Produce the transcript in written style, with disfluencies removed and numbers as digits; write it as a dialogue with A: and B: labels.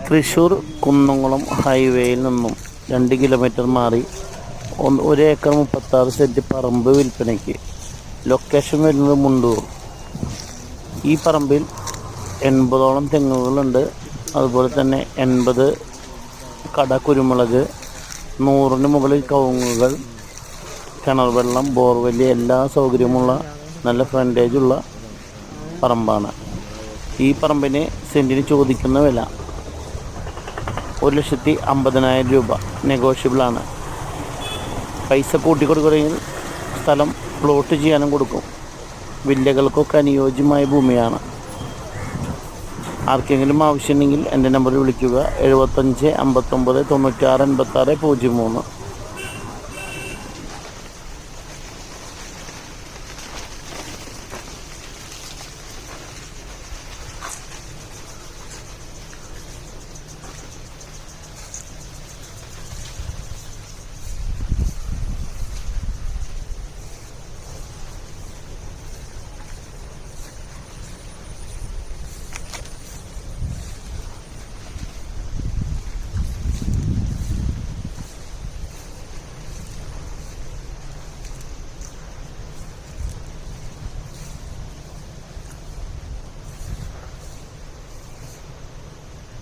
A: തൃശ്ശൂർ കുന്നംകുളം ഹൈവേയിൽ നിന്നും 2 കിലോമീറ്റർ മാറി 1 ഏക്കർ 36 സെൻറ്റ് പറമ്പ് വിൽപ്പനയ്ക്ക്. ലൊക്കേഷൻ വരുന്നത് മുണ്ടൂർ. ഈ പറമ്പിൽ 80ഓളം തെങ്ങുകളുണ്ട്. അതുപോലെ തന്നെ 80 കട കുരുമുളക്, 100-ന് മുകളിൽ കവുങ്ങുകൾ, കിണർ വെള്ളം, ബോർവെല് എല്ലാ സൗകര്യമുള്ള നല്ല ഫ്രണ്ടേജുള്ള പറമ്പാണ്. ഈ പറമ്പിന് സെൻറ്റിന് ചോദിക്കുന്ന വില 1,50,000 രൂപ. നെഗോഷ്യബിളാണ്. പൈസ കൂട്ടിക്കൊടുക്കുകയാണെങ്കിൽ സ്ഥലം പ്ലോട്ട് ചെയ്യാനും കൊടുക്കും. വില്ലകൾക്കൊക്കെ അനുയോജ്യമായ ഭൂമിയാണ്. ആർക്കെങ്കിലും ആവശ്യമുണ്ടെങ്കിൽ എൻ്റെ നമ്പറിൽ വിളിക്കുക. 75 59 96 86 03.